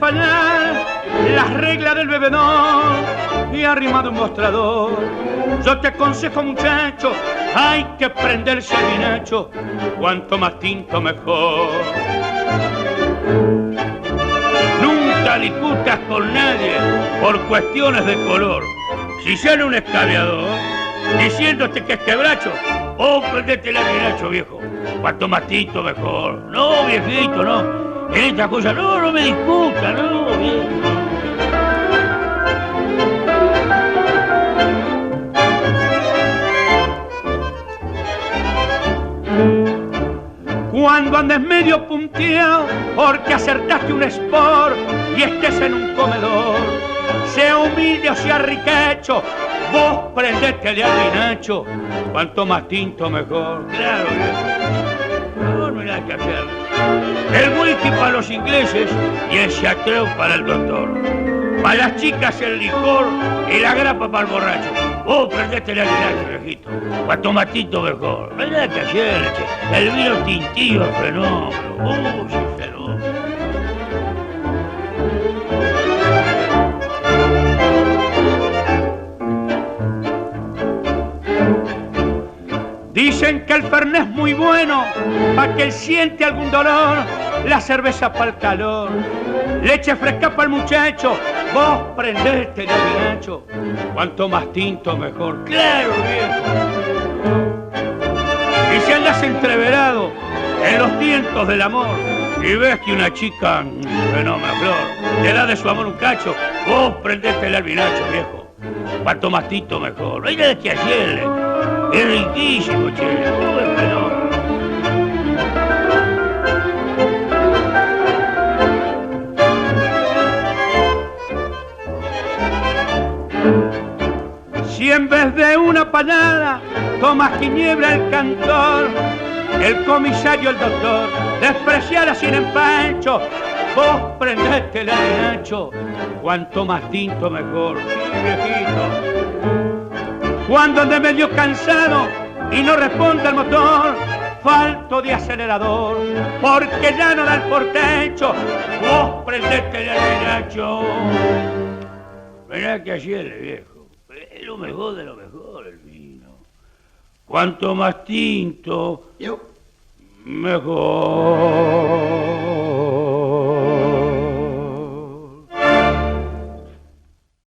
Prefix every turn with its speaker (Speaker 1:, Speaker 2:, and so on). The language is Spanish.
Speaker 1: pañal, las reglas del bebedor y arrimado un mostrador. Yo te aconsejo, muchacho, hay que prenderse al vinacho, cuanto más tinto mejor. Nunca discutas con nadie por cuestiones de color. Si sale un escabeador diciéndote que es quebracho, prendete el vinacho, viejo, cuanto más tinto mejor. No, viejito, no. En esta cosa, no me discuta, no, viejo. Cuando andes medio punteado porque acertaste un sport y estés en un comedor, sea humilde o sea riquecho, vos prendete al vinacho, cuanto más tinto mejor. Claro, no hay nada que hacer. El whisky para los ingleses y el chatreu para el doctor. Para las chicas el licor y la grapa para el borracho. Vos prendete al vinacho, viejito, cuanto más tinto mejor. No hay nada que hacer, che. El vino tintillo es fenómeno. Sí, fenómeno. Dicen que el fernet es muy bueno, pa' que él siente algún dolor, la cerveza para el calor, leche fresca para el muchacho, vos prendete el vinacho, cuanto más tinto mejor. Claro, viejo. Y si andas entreverado en los vientos del amor y ves que una chica, fenómeno, flor, te da de su amor un cacho, vos prendete el vinacho, viejo, cuanto más tinto mejor. No hay nada que hacerle. Es riquísimo, che. Si en vez de una pañada tomas quiñebra el cantor, el comisario, el doctor, despreciara sin empacho, vos prendete el vinacho, cuanto más tinto mejor. Sí, viejito. Cuando ande medio cansado y no responde el motor, falto de acelerador, porque ya no da el portecho, vos prendete el vinacho. Mirá que ayer, viejo, es lo mejor de lo mejor el vino. Cuanto más tinto, mejor.